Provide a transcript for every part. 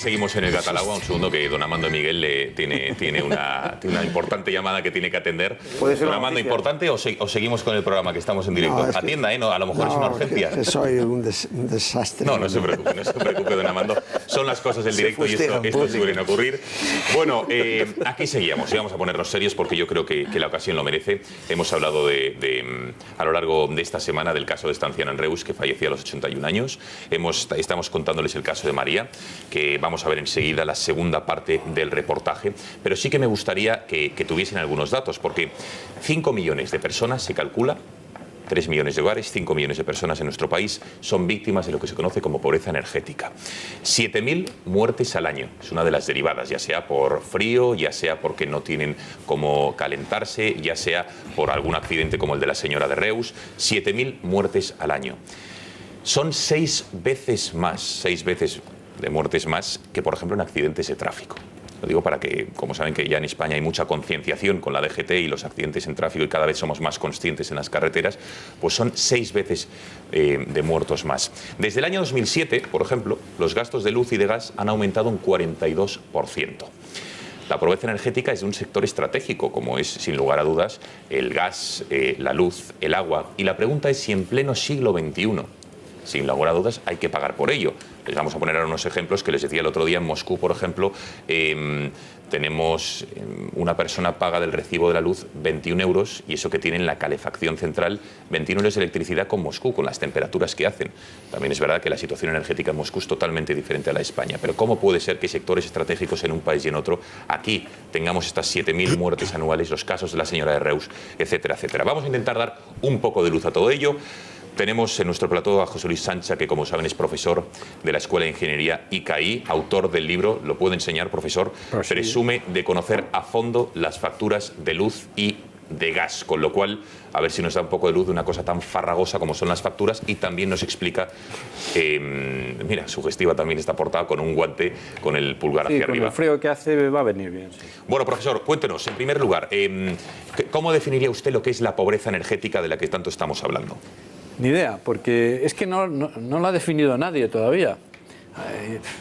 seguimos en el Gatalagua. Un segundo que don Amando Miguel tiene una importante llamada que tiene que atender. Don Amando, ¿importante o seguimos con el programa que estamos en directo? No, atienda, ¿no? A lo mejor es una urgencia. Soy un desastre. No se preocupe, don Amando. Son las cosas del directo y esto suele ocurrir. Bueno, aquí seguimos y vamos a ponernos serios porque yo creo que la ocasión lo merece. Hemos hablado a lo largo de esta semana del caso de esta anciana en Reus que falleció a los 81 años. Estamos contándoles el caso de María, que vamos a ver enseguida la segunda parte del reportaje, pero sí que me gustaría que tuviesen algunos datos, porque 5 millones de personas se calcula, 3 millones de hogares, 5 millones de personas en nuestro país son víctimas de lo que se conoce como pobreza energética. 7.000 muertes al año, es una de las derivadas, ya sea por frío, ya sea porque no tienen cómo calentarse, ya sea por algún accidente como el de la señora de Reus. 7.000 muertes al año. Son 6 veces de muertes más que, por ejemplo, en accidentes de tráfico. Lo digo para que, como saben que ya en España hay mucha concienciación con la DGT y los accidentes en tráfico y cada vez somos más conscientes en las carreteras, pues son 6 veces de muertos más. Desde el año 2007, por ejemplo, los gastos de luz y de gas han aumentado un 42%. La pobreza energética es de un sector estratégico, como es, sin lugar a dudas, el gas, la luz, el agua. Y la pregunta es si en pleno siglo XXI, sin lugar a dudas, hay que pagar por ello. Les vamos a poner ahora unos ejemplos que les decía el otro día en Moscú, por ejemplo. Tenemos una persona paga del recibo de la luz 21 euros y eso que tienen la calefacción central, 21 euros de electricidad con Moscú, con las temperaturas que hacen. También es verdad que la situación energética en Moscú es totalmente diferente a la de España. Pero ¿cómo puede ser que sectores estratégicos en un país y en otro, aquí tengamos estas 7.000 muertes anuales, los casos de la señora de Reus, etcétera, etcétera? Vamos a intentar dar un poco de luz a todo ello. Tenemos en nuestro plató a José Luis Sancha, que como saben es profesor de la Escuela de Ingeniería ICAI, autor del libro, lo puede enseñar, profesor, pues sí, Presume de conocer a fondo las facturas de luz y de gas, con lo cual, a ver si nos da un poco de luz de una cosa tan farragosa como son las facturas y también nos explica, mira, sugestiva también esta portada con un guante con el pulgar hacia arriba. Con el frío que hace va a venir bien. Sí. Bueno, profesor, cuéntenos, en primer lugar, ¿cómo definiría usted lo que es la pobreza energética de la que tanto estamos hablando? Ni idea, porque es que no lo ha definido nadie todavía.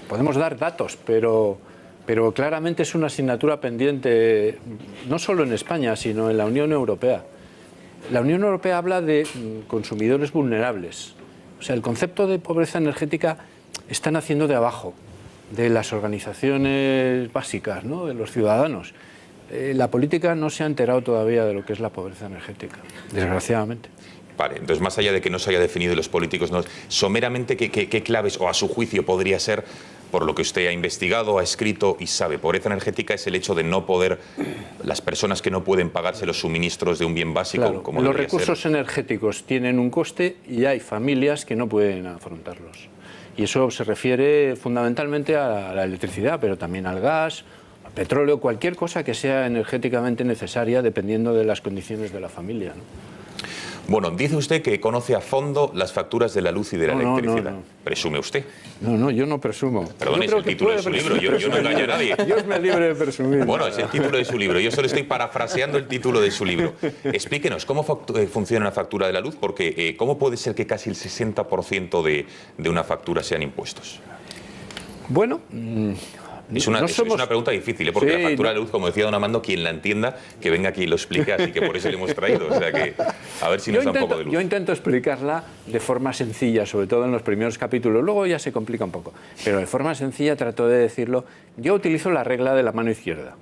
Podemos dar datos, pero claramente es una asignatura pendiente, no solo en España, sino en la Unión Europea. La Unión Europea habla de consumidores vulnerables. O sea, el concepto de pobreza energética está naciendo de abajo, de las organizaciones básicas, ¿no?, de los ciudadanos. La política no se ha enterado todavía de lo que es la pobreza energética, desgraciadamente. Vale, entonces más allá de que no se haya definido los políticos, ¿no?, someramente, ¿qué claves, o a su juicio, podría ser, por lo que usted ha investigado, ha escrito y sabe? Pobreza energética es el hecho de no poder, las personas que no pueden pagarse los suministros de un bien básico. Claro, como los recursos energéticos tienen un coste y hay familias que no pueden afrontarlos. Y eso se refiere fundamentalmente a la electricidad, pero también al gas, al petróleo, cualquier cosa que sea energéticamente necesaria dependiendo de las condiciones de la familia, ¿no? Bueno, dice usted que conoce a fondo las facturas de la luz y de la electricidad. No. ¿Presume usted? No, yo no presumo. Perdón, es el título de su libro, yo no engaño a nadie. Dios me libre de presumir. Bueno, es el título de su libro, yo solo estoy parafraseando el título de su libro. Explíquenos, ¿cómo funciona la factura de la luz? Porque ¿cómo puede ser que casi el 60% de una factura sean impuestos? Bueno... Es una pregunta difícil, porque la factura de luz, como decía don Amando, quien la entienda, que venga aquí y lo explique, así que por eso le hemos traído. O sea que, a ver si nos da un poco de luz. Yo intento explicarla de forma sencilla, sobre todo en los primeros capítulos, luego ya se complica un poco, pero de forma sencilla trato de decirlo. Yo utilizo la regla de la mano izquierda.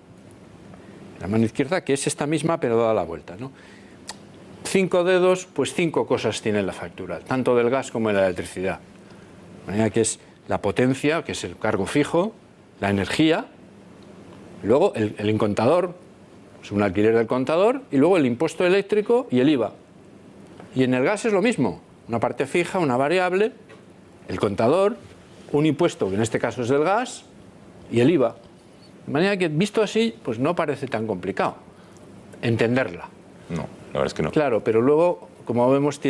La mano izquierda, que es esta misma, pero dada la vuelta, ¿no? 5 dedos, pues 5 cosas tiene la factura, tanto del gas como de la electricidad. De manera que es la potencia, que es el cargo fijo, la energía, luego el incontador, es un alquiler del contador, y luego el impuesto eléctrico y el IVA. Y en el gas es lo mismo, una parte fija, una variable, el contador, un impuesto, que en este caso es del gas, y el IVA. De manera que, visto así, pues no parece tan complicado entenderla. No, la verdad es que no. Claro, pero luego, como vemos,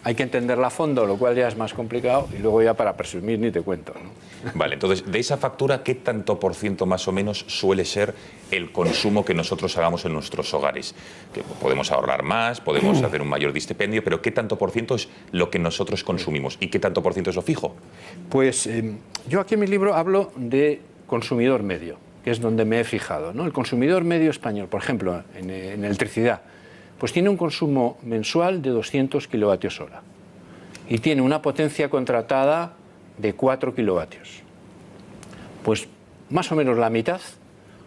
hay que entenderla a fondo, lo cual ya es más complicado, y luego ya para presumir ni te cuento, ¿no? Vale, entonces, de esa factura, ¿qué tanto por ciento más o menos suele ser el consumo que nosotros hagamos en nuestros hogares? Que podemos ahorrar más, podemos hacer un mayor dispendio, pero ¿qué tanto por ciento es lo que nosotros consumimos? ¿Y qué tanto por ciento es lo fijo? Pues yo aquí en mi libro hablo de consumidor medio, que es donde me he fijado, ¿no? El consumidor medio español, por ejemplo, en electricidad, pues tiene un consumo mensual de 200 kilovatios hora y tiene una potencia contratada de 4 kilovatios. Pues más o menos la mitad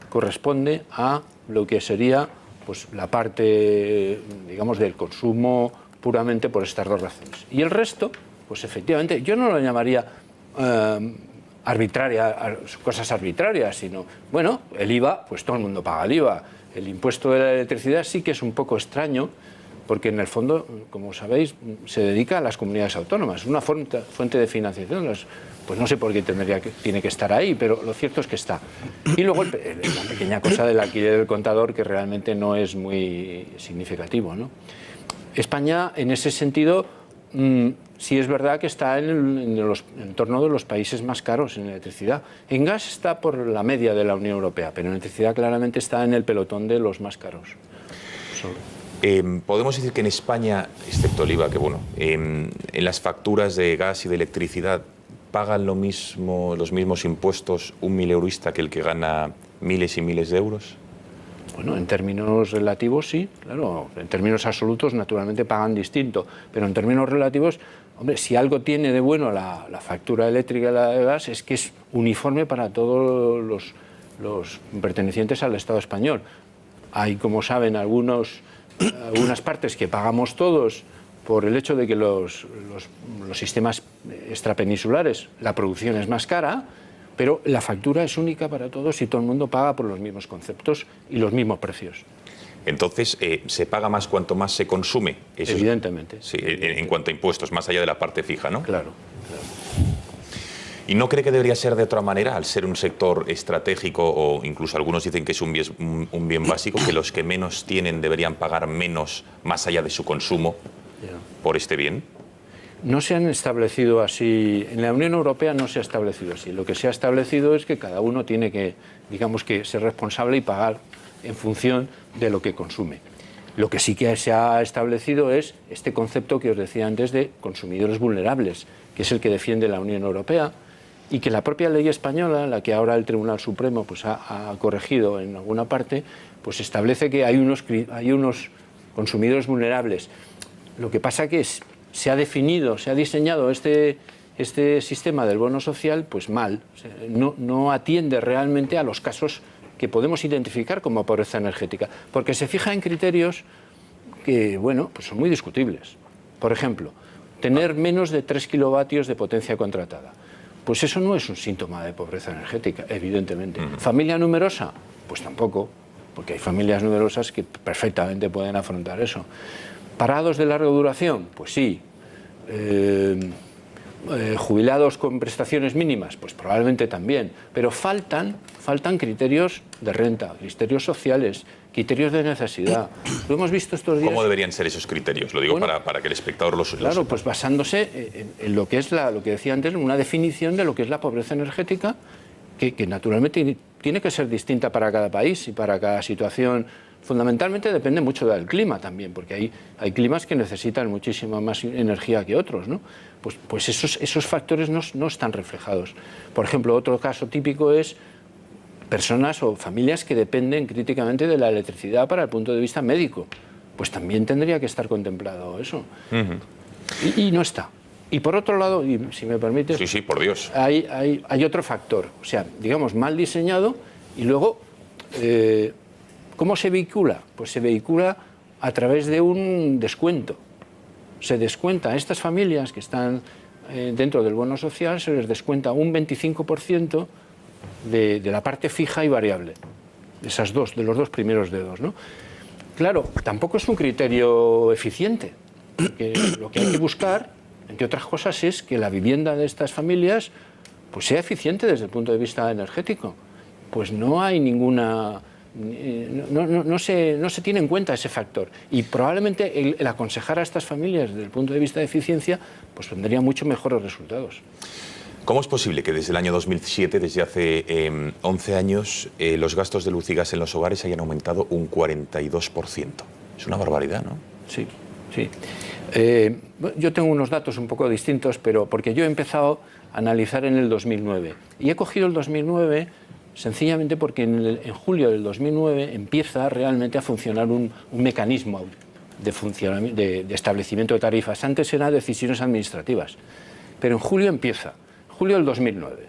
corresponde a lo que sería pues, la parte, digamos, del consumo puramente por estas dos razones. Y el resto, pues efectivamente, yo no lo llamaría cosas arbitrarias, sino, bueno, el IVA, pues todo el mundo paga el IVA. El impuesto de la electricidad sí que es un poco extraño, porque en el fondo, como sabéis, se dedica a las comunidades autónomas. Es una fuente de financiación, pues no sé por qué tiene que estar ahí, pero lo cierto es que está. Y luego la pequeña cosa del alquiler del contador, que realmente no es muy significativo, ¿no? España, en ese sentido, sí es verdad que está en torno de los países más caros en electricidad. En gas está por la media de la Unión Europea, pero en electricidad claramente está en el pelotón de los más caros. Podemos decir que en España, excepto el IVA, que bueno, en las facturas de gas y de electricidad pagan los mismos impuestos un mileurista que el que gana miles y miles de euros. Bueno, en términos relativos sí, claro. En términos absolutos, naturalmente, pagan distinto. Pero en términos relativos, hombre, si algo tiene de bueno la factura eléctrica y la de gas es que es uniforme para todos los pertenecientes al Estado español. Hay, como saben, algunas partes que pagamos todos por el hecho de que los sistemas extrapeninsulares, la producción es más cara, pero la factura es única para todos y todo el mundo paga por los mismos conceptos y los mismos precios. Entonces, ¿se paga más cuanto más se consume? Eso evidentemente. Sí, en cuanto a impuestos, más allá de la parte fija, ¿no? Claro. ¿Y no cree que debería ser de otra manera, al ser un sector estratégico, o incluso algunos dicen que es un bien básico, que los que menos tienen deberían pagar menos más allá de su consumo por este bien? No se han establecido así, en la Unión Europea no se ha establecido así. Lo que se ha establecido es que cada uno tiene que, digamos, que ser responsable y pagar en función de lo que consume. Lo que sí que se ha establecido es este concepto que os decía antes de consumidores vulnerables, que es el que defiende la Unión Europea y que la propia ley española, la que ahora el Tribunal Supremo pues, ha corregido en alguna parte, pues establece que hay unos consumidores vulnerables. Lo que pasa que se ha definido, se ha diseñado este sistema del bono social pues mal. No atiende realmente a los casos que podemos identificar como pobreza energética, porque se fija en criterios que, bueno, pues son muy discutibles. Por ejemplo, tener menos de 3 kilovatios de potencia contratada. Pues eso no es un síntoma de pobreza energética, evidentemente. ¿Familia numerosa? Pues tampoco, porque hay familias numerosas que perfectamente pueden afrontar eso. ¿Parados de larga duración? Pues sí. ¿Jubilados con prestaciones mínimas? Pues probablemente también. Pero faltan criterios de renta, criterios sociales, criterios de necesidad. Lo hemos visto estos días. ¿Cómo deberían ser esos criterios? Lo digo para que el espectador los Claro, sepa. pues basándose en lo que es lo que decía antes, una definición de lo que es la pobreza energética, que naturalmente tiene que ser distinta para cada país y para cada situación. Fundamentalmente depende mucho del clima también, porque hay climas que necesitan muchísima más energía que otros, ¿no? Pues esos factores no están reflejados. Por ejemplo, otro caso típico es personas o familias que dependen críticamente de la electricidad para el punto de vista médico. Pues también tendría que estar contemplado eso. Y no está. Y por otro lado, y si me permites... Sí, por Dios. Hay otro factor, o sea, digamos, mal diseñado y luego... ¿Cómo se vehicula? Pues se vehicula a través de un descuento. Se descuenta a estas familias que están dentro del bono social, se les descuenta un 25% de la parte fija y variable, de los dos primeros dedos, ¿no? Claro, tampoco es un criterio eficiente, porque lo que hay que buscar, entre otras cosas, es que la vivienda de estas familias pues, sea eficiente desde el punto de vista energético. Pues no hay ninguna... No se tiene en cuenta ese factor y probablemente el aconsejar a estas familias desde el punto de vista de eficiencia pues tendría mucho mejores resultados. ¿Cómo es posible que desde el año 2007, desde hace 11 años, los gastos de luz y gas en los hogares hayan aumentado un 42%? Es una barbaridad, ¿no? Sí, Sí. Yo tengo unos datos un poco distintos, pero porque yo he empezado a analizar en el 2009. Y he cogido el 2009 sencillamente porque en julio del 2009 empieza realmente a funcionar un mecanismo de establecimiento de tarifas. Antes eran decisiones administrativas, pero en julio empieza, julio del 2009.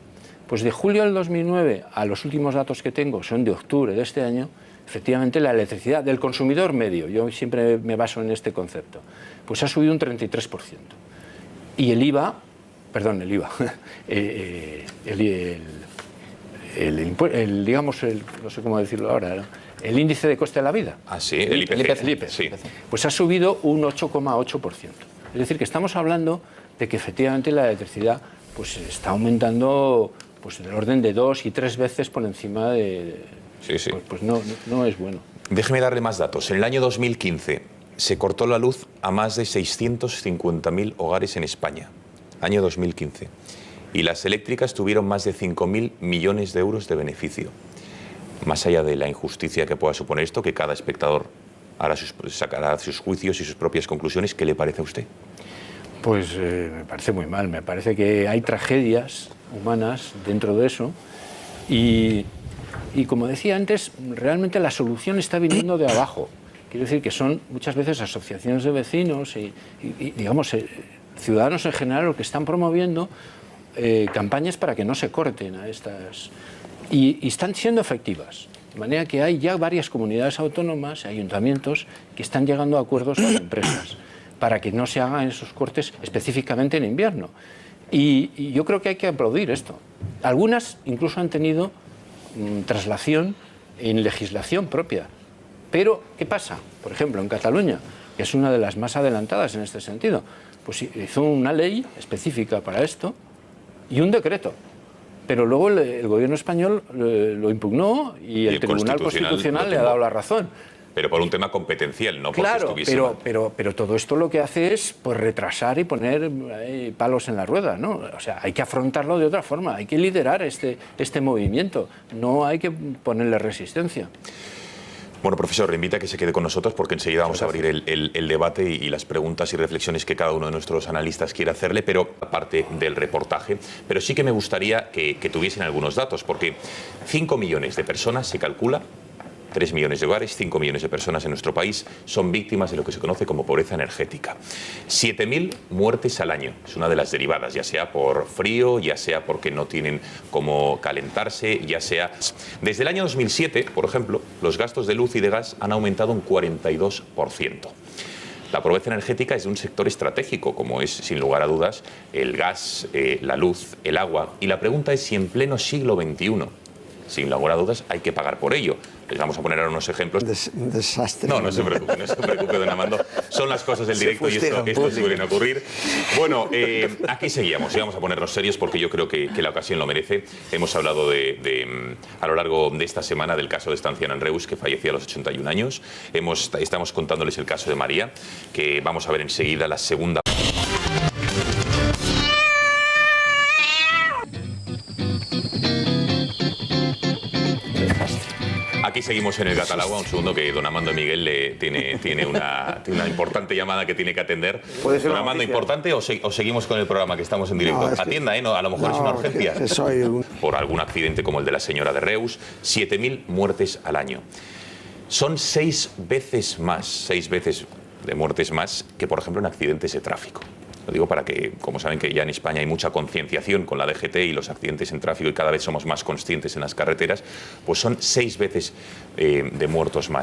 Pues de julio del 2009 a los últimos datos que tengo, son de octubre de este año, efectivamente la electricidad del consumidor medio, yo siempre me baso en este concepto, pues ha subido un 33%. Y el IVA, perdón, el IVA, digamos, no sé cómo decirlo ahora, ¿no? El índice de coste de la vida. Ah, sí, el IPC. Sí. Pues ha subido un 8,8%. Es decir, que estamos hablando de que efectivamente la electricidad pues está aumentando pues del orden de 2 y 3 veces por encima de... Sí, sí. Pues no es bueno. Déjeme darle más datos. En el año 2015 se cortó la luz a más de 650.000 hogares en España. Año 2015. Y las eléctricas tuvieron más de 5.000 millones de euros de beneficio. Más allá de la injusticia que pueda suponer esto, que cada espectador sacará sus juicios y sus propias conclusiones, ¿qué le parece a usted? Pues me parece muy mal. Me parece que hay tragedias humanas dentro de eso. Y como decía antes, realmente la solución está viniendo de abajo. Quiero decir que son muchas veces asociaciones de vecinos y digamos, ciudadanos en general los que están promoviendo campañas para que no se corten a estas... Y están siendo efectivas. De manera que hay ya varias comunidades autónomas, ayuntamientos, que están llegando a acuerdos con empresas para que no se hagan esos cortes específicamente en invierno. Y yo creo que hay que aplaudir esto. Algunas incluso han tenido traslación en legislación propia. Pero, ¿qué pasa? Por ejemplo, en Cataluña, que es una de las más adelantadas en este sentido, pues hizo una ley específica para esto y un decreto. Pero luego el gobierno español lo impugnó y el Tribunal Constitucional le ha dado la razón. Pero por un tema competencial, no porque estuviese mal. Pero todo esto lo que hace es pues, retrasar y poner palos en la rueda, ¿no? O sea, hay que afrontarlo de otra forma, hay que liderar este movimiento, no hay que ponerle resistencia. Bueno, profesor, le invito a que se quede con nosotros porque enseguida vamos a abrir el debate y las preguntas y reflexiones que cada uno de nuestros analistas quiere hacerle, pero aparte del reportaje. Pero sí que me gustaría que tuviesen algunos datos, porque 5 millones de personas se calcula, 3 millones de hogares, 5 millones de personas en nuestro país son víctimas de lo que se conoce como pobreza energética. 7.000 muertes al año, es una de las derivadas, ya sea por frío, ya sea porque no tienen cómo calentarse, ya sea... Desde el año 2007, por ejemplo, los gastos de luz y de gas han aumentado un 42%. La pobreza energética es de un sector estratégico, como es, sin lugar a dudas, el gas, la luz, el agua. Y la pregunta es si en pleno siglo XXI, sin lugar a dudas, hay que pagar por ello. Les vamos a poner ahora unos ejemplos. Un desastre. No se preocupe, don Armando. Son las cosas del directo y esto suele ocurrir. Bueno, aquí seguíamos y vamos a ponernos serios porque yo creo que la ocasión lo merece. Hemos hablado a lo largo de esta semana del caso de esta anciana en Reus que falleció a los 81 años. Estamos contándoles el caso de María, que vamos a ver enseguida la segunda. Aquí seguimos en el Gatalagua, un segundo que don Armando Miguel tiene una importante llamada que tiene que atender. Don Armando, ¿importante o seguimos con el programa que estamos en directo? No, atienda, a lo mejor es una urgencia. Por algún accidente como el de la señora de Reus, 7.000 muertes al año. Son 6 veces de muertes más que, por ejemplo, en accidentes de tráfico. Lo digo para que, como saben que ya en España hay mucha concienciación con la DGT y los accidentes en tráfico y cada vez somos más conscientes en las carreteras, pues son 6 veces de muertos más.